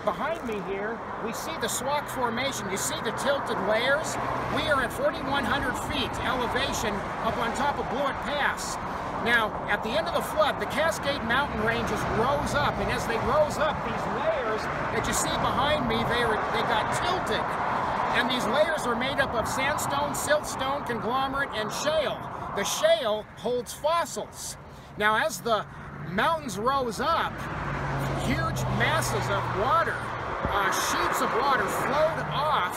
Behind me here, we see the SWAC formation. You see the tilted layers? We are at 4,100 feet elevation up on top of Blewett Pass. Now, at the end of the flood, the Cascade Mountain ranges rose up, and as they rose up, these layers that you see behind me, they got tilted. And these layers are made up of sandstone, siltstone, conglomerate, and shale. The shale holds fossils. Now, as the mountains rose up, huge masses of water, sheets of water flowed off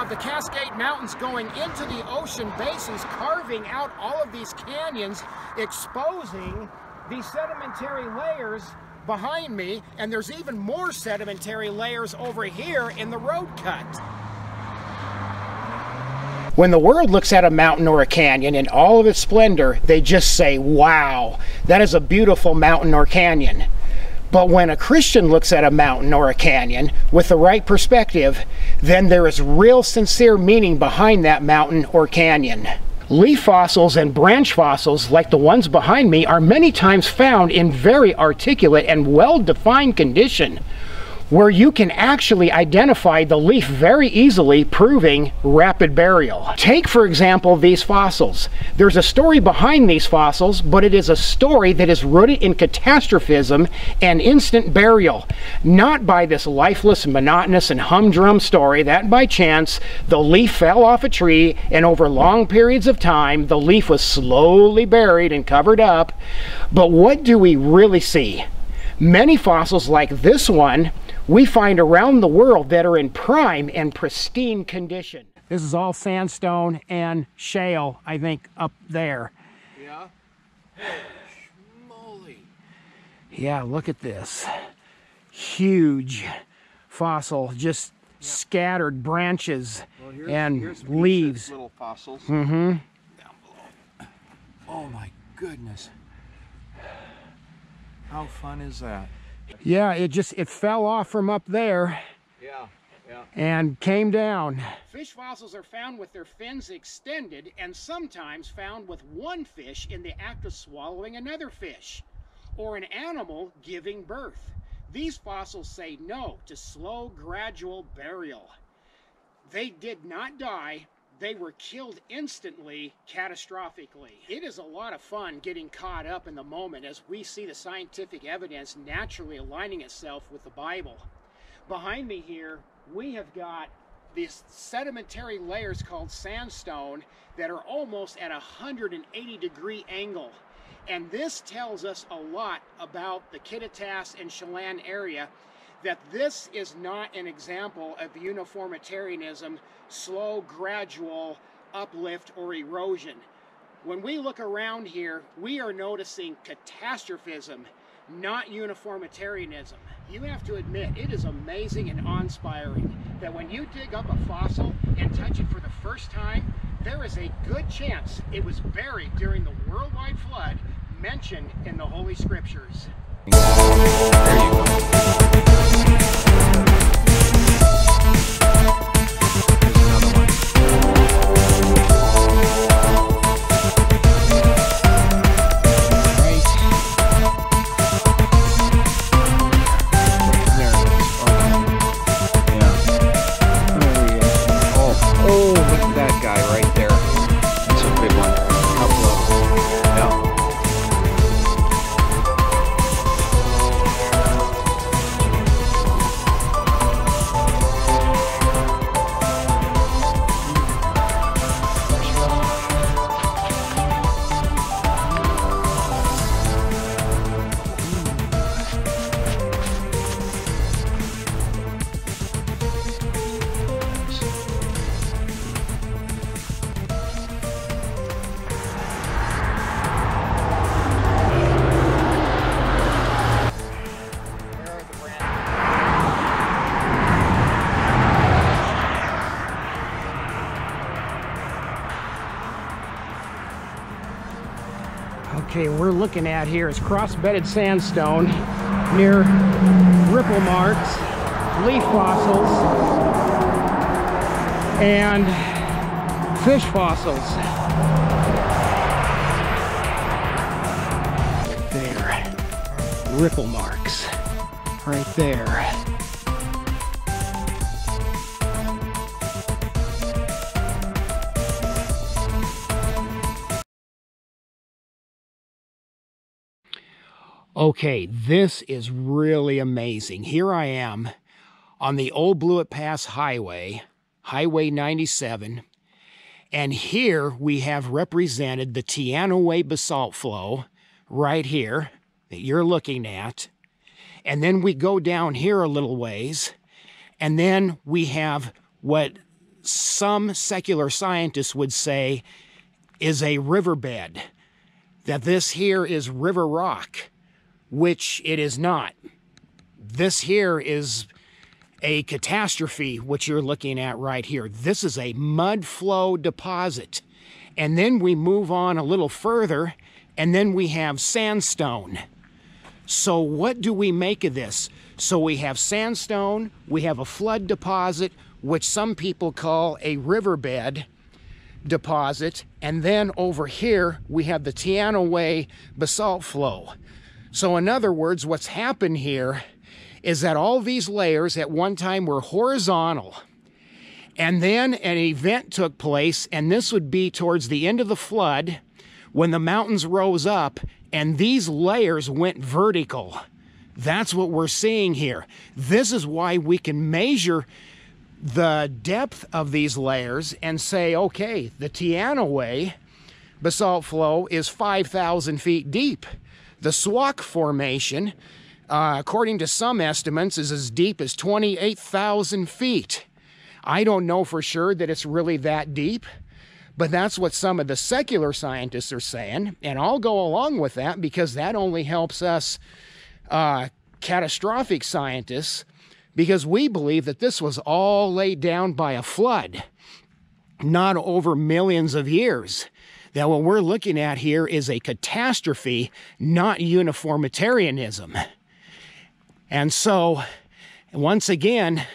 the Cascade Mountains going into the ocean basins, carving out all of these canyons, exposing these sedimentary layers behind me, and there's even more sedimentary layers over here in the road cut. When the world looks at a mountain or a canyon in all of its splendor, they just say, wow, that is a beautiful mountain or canyon. But when a Christian looks at a mountain or a canyon with the right perspective, then there is real sincere meaning behind that mountain or canyon. Leaf fossils and branch fossils, like the ones behind me, are many times found in very articulate and well-defined condition, where you can actually identify the leaf very easily, proving rapid burial. Take, for example, these fossils. There's a story behind these fossils, but it is a story that is rooted in catastrophism and instant burial, not by this lifeless, monotonous, and humdrum story that by chance the leaf fell off a tree and over long periods of time the leaf was slowly buried and covered up. But what do we really see? Many fossils like this one we find around the world that are in prime and pristine condition. This is all sandstone and shale, I think, up there. Yeah? Holy schmoly. Yeah, look at this. Huge fossil, just scattered branches and leaves. Little fossils. Mm-hmm. Down below. Oh my goodness. How fun is that? Yeah, it fell off from up there. Yeah. And came down. Fish fossils are found with their fins extended and sometimes found with one fish in the act of swallowing another fish, or an animal giving birth. These fossils say no to slow, gradual burial. They did not die. They were killed instantly, catastrophically. It is a lot of fun getting caught up in the moment as we see the scientific evidence naturally aligning itself with the Bible. Behind me here, we have got these sedimentary layers called sandstone that are almost at a 180-degree angle. And this tells us a lot about the Kittitas and Chelan area, that this is not an example of uniformitarianism, slow, gradual uplift or erosion. When we look around here, we are noticing catastrophism, not uniformitarianism. You have to admit, it is amazing and awe-inspiring that when you dig up a fossil and touch it for the first time, there is a good chance it was buried during the worldwide flood mentioned in the Holy Scriptures. There you go. Okay, we're looking at here is cross-bedded sandstone near ripple marks, leaf fossils, and fish fossils. There, ripple marks, right there. Okay, this is really amazing. Here I am on the old Blewett Pass Highway, Highway 97, and here we have represented the Teanaway basalt flow right here that you're looking at. And then we go down here a little ways, and then we have what some secular scientists would say is a riverbed, that this here is river rock, which it is not. This here is a catastrophe, which you're looking at right here. This is a mud flow deposit. And then we move on a little further, and then we have sandstone. So what do we make of this? So we have sandstone, we have a flood deposit, which some people call a riverbed deposit, and then over here we have the Teanaway basalt flow. So in other words, what's happened here is that all these layers at one time were horizontal, and then an event took place, and this would be towards the end of the flood when the mountains rose up and these layers went vertical. That's what we're seeing here. This is why we can measure the depth of these layers and say, okay, the Teanaway basalt flow is 5,000 feet deep. The Swauk Formation, according to some estimates, is as deep as 28,000 feet. I don't know for sure that it's really that deep, but that's what some of the secular scientists are saying, and I'll go along with that because that only helps us catastrophic scientists, because we believe that this was all laid down by a flood, not over millions of years. That what we're looking at here is a catastrophe, not uniformitarianism. And so, once again,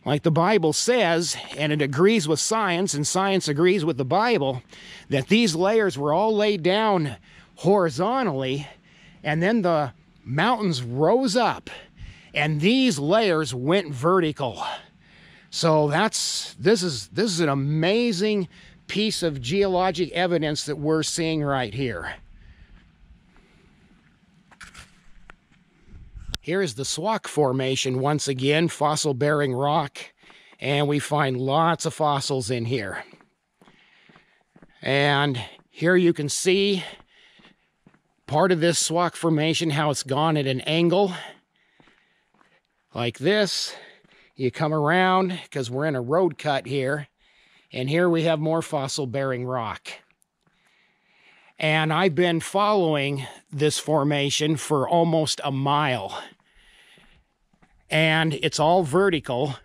like the Bible says, and it agrees with science, and science agrees with the Bible, that these layers were all laid down horizontally, and then the mountains rose up, and these layers went vertical. So this is an amazing piece of geologic evidence that we're seeing right here. Here is the Swauk Formation once again, fossil-bearing rock, and we find lots of fossils in here. And here you can see part of this Swauk Formation, how it's gone at an angle like this. You come around, because we're in a road cut here, and here we have more fossil-bearing rock. And I've been following this formation for almost a mile. And it's all vertical.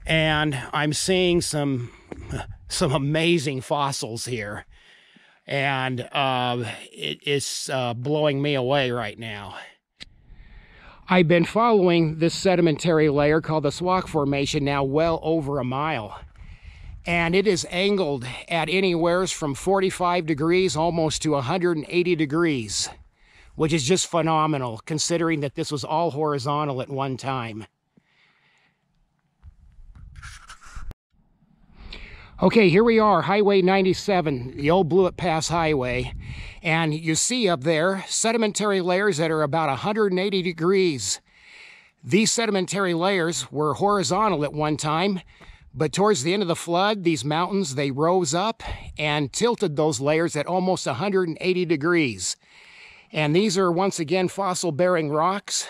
And I'm seeing some amazing fossils here. And it's blowing me away right now. I've been following this sedimentary layer called the Squak Formation now well over a mile. And it is angled at anywhere from 45 degrees almost to 180 degrees, which is just phenomenal considering that this was all horizontal at one time. Okay, here we are, Highway 97, the old Blewett Pass Highway. And you see up there sedimentary layers that are about 180 degrees. These sedimentary layers were horizontal at one time, but towards the end of the flood, these mountains, they rose up and tilted those layers at almost 180 degrees. And these are, once again, fossil-bearing rocks.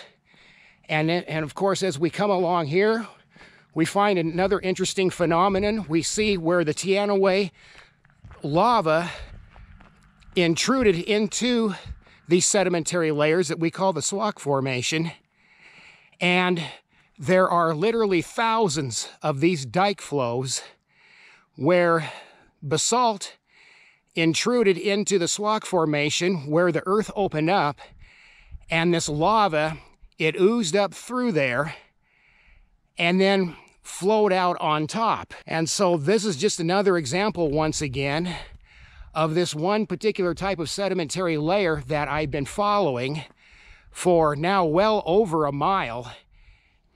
And of course, as we come along here, we find another interesting phenomenon. We see where the Teanaway lava intruded into these sedimentary layers that we call the Squak Formation. And there are literally thousands of these dike flows where basalt intruded into the Squak Formation, where the earth opened up, and this lava, it oozed up through there and then flowed out on top. And so this is just another example, once again, of this one particular type of sedimentary layer that I've been following for now well over a mile.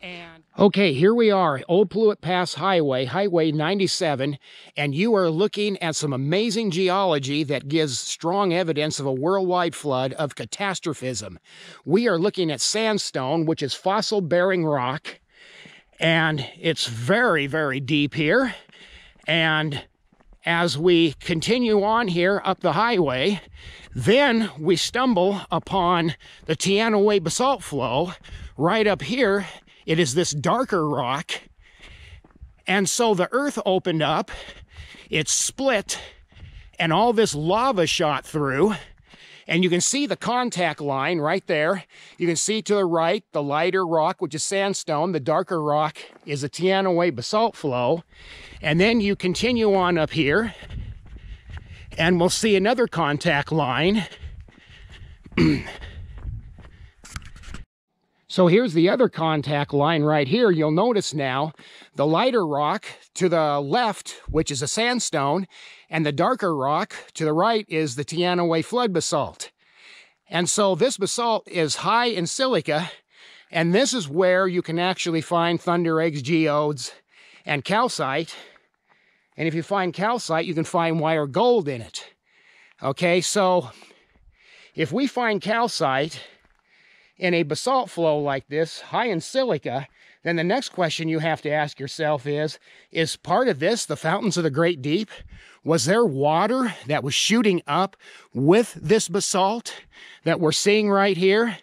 And okay, here we are, Old Blewett Pass Highway, Highway 97, and you are looking at some amazing geology that gives strong evidence of a worldwide flood of catastrophism. We are looking at sandstone, which is fossil-bearing rock, and it's very, very deep here. And as we continue on here up the highway, then we stumble upon the Teanaway basalt flow right up here. It is this darker rock. And so the earth opened up, it split, and all this lava shot through. And you can see the contact line right there. You can see to the right, the lighter rock, which is sandstone. The darker rock is a Teanaway basalt flow. And then you continue on up here, and we'll see another contact line. So here's the other contact line right here. You'll notice now the lighter rock to the left, which is a sandstone, and the darker rock to the right is the Teanaway flood basalt. And so this basalt is high in silica, and this is where you can actually find thunder eggs, geodes, and calcite. And if you find calcite, you can find wire gold in it. Okay, so if we find calcite in a basalt flow like this, high in silica, then the next question you have to ask yourself is part of this the fountains of the Great Deep? Was there water that was shooting up with this basalt that we're seeing right here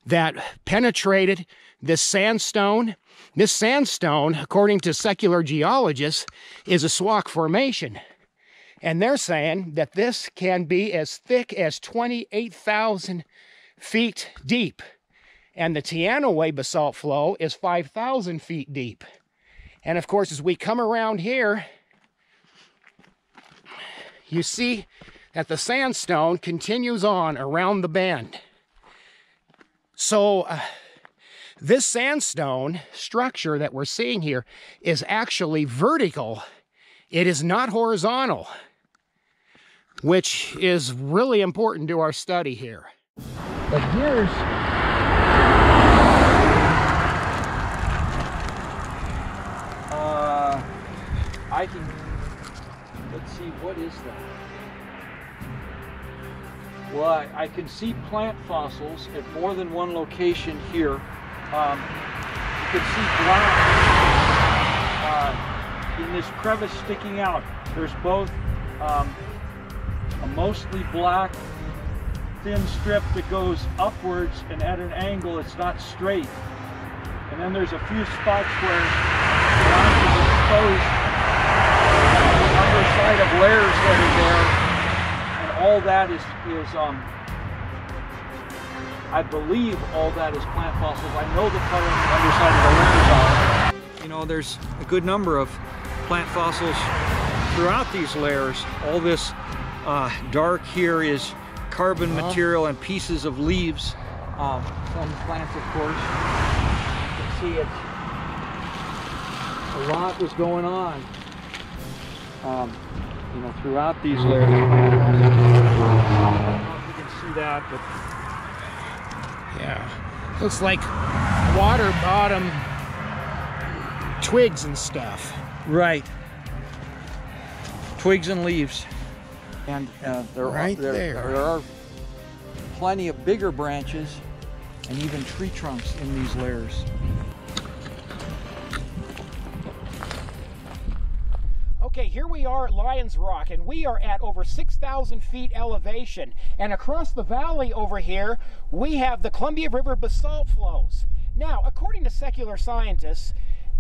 that penetrated this sandstone? This sandstone, according to secular geologists, is a Squak Formation. And they're saying that this can be as thick as 28,000 feet deep. And the Teanaway basalt flow is 5,000 feet deep. And of course, as we come around here, you see that the sandstone continues on around the bend. So this sandstone structure that we're seeing here is actually vertical. It is not horizontal, which is really important to our study here. But here's I can, let's see, what is that? Well, I can see plant fossils at more than one location here. You can see black in this crevice sticking out. There's both a mostly black thin strip that goes upwards and at an angle it's not straight. And then there's a few spots where the lines are exposed on the underside of layers that are there. all that is I believe all that is plant fossils. I know the color on the underside of the layers are. You know, there's a good number of plant fossils throughout these layers. All this dark here is carbon material and pieces of leaves from plants, of course. You can see it. A lot was going on, you know, throughout these layers. I don't know if you can see that, but yeah, looks like water bottom twigs and stuff. right, twigs and leaves, and there are plenty of bigger branches and even tree trunks in these layers. Okay, here we are at Lions Rock, and we are at over 6,000 feet elevation. And across the valley over here, we have the Columbia River basalt flows. Now, according to secular scientists,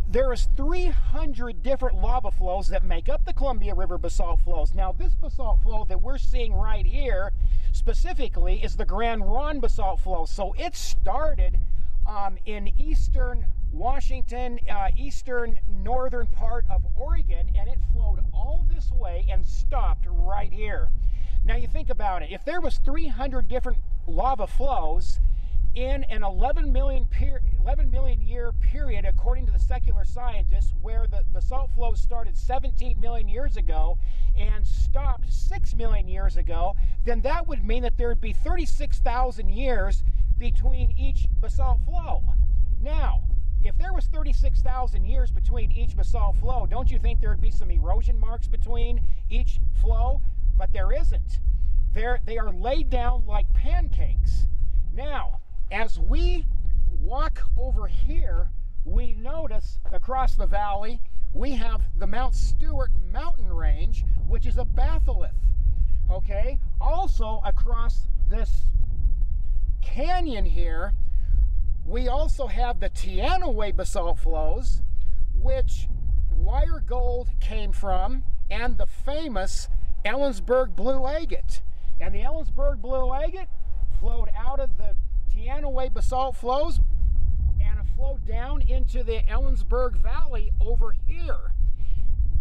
there is 300 different lava flows that make up the Columbia River basalt flows. Now, this basalt flow that we're seeing right here, specifically, is the Grand Ronde basalt flow. So it started in eastern Washington, eastern northern part of Oregon, and it flowed all this way and stopped right here. Now you think about it, if there was 300 different lava flows in an 11 million year period, according to the secular scientists, where the basalt flows started 17 million years ago and stopped 6 million years ago, then that would mean that there would be 36,000 years between each basalt flow. Now, if there was 36,000 years between each basalt flow, don't you think there would be some erosion marks between each flow? But there isn't. They are laid down like pancakes. Now, as we walk over here, we notice across the valley, we have the Mount Stewart mountain range, which is a batholith. Okay? Also, across this canyon here, we also have the Teanaway basalt flows, which wire gold came from, and the famous Ellensburg blue agate. And the Ellensburg blue agate flowed out of the Teanaway basalt flows and it flowed down into the Ellensburg Valley over here.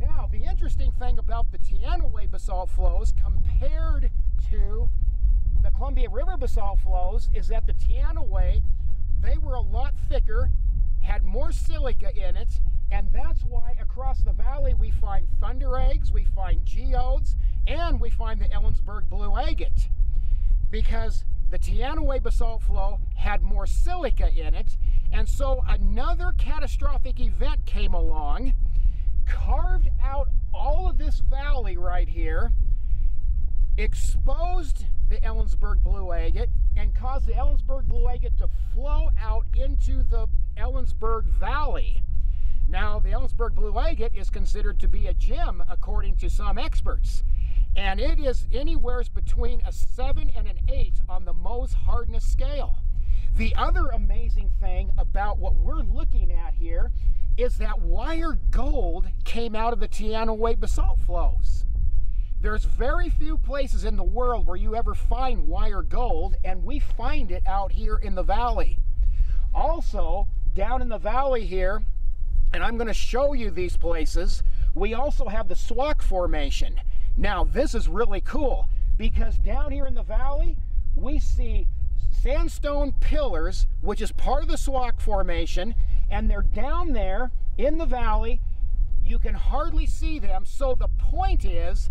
Now, the interesting thing about the Teanaway basalt flows compared to the Columbia River basalt flows is that the Teanaway, they were a lot thicker, had more silica in it, and that's why across the valley we find thunder eggs, we find geodes, and we find the Ellensburg blue agate. Because the Teanaway basalt flow had more silica in it, and so another catastrophic event came along, carved out all of this valley right here, exposed the Ellensburg blue agate, and caused the Ellensburg blue agate to flow out into the Ellensburg Valley. Now, the Ellensburg blue agate is considered to be a gem according to some experts, and it is anywhere between a 7 and an 8 on the Mohs hardness scale. The other amazing thing about what we're looking at here is that wire gold came out of the Teanaway basalt flows. There's very few places in the world where you ever find wire gold, and we find it out here in the valley. Also, down in the valley here, and I'm going to show you these places, we also have the Swauk Formation. Now, this is really cool because down here in the valley, we see sandstone pillars, which is part of the Swauk Formation, and they're down there in the valley. You can hardly see them, so the point is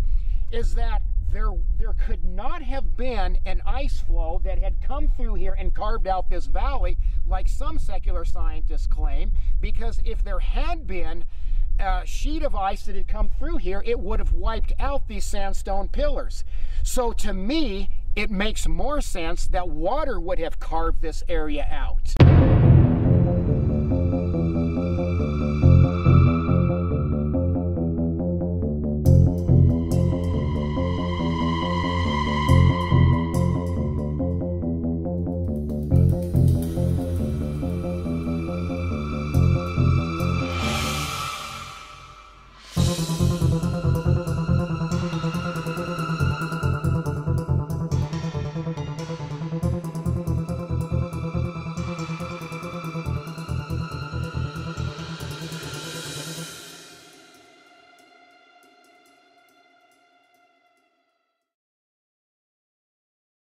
that there could not have been an ice flow that had come through here and carved out this valley like some secular scientists claim, because if there had been a sheet of ice that had come through here, it would have wiped out these sandstone pillars. So to me, it makes more sense that water would have carved this area out.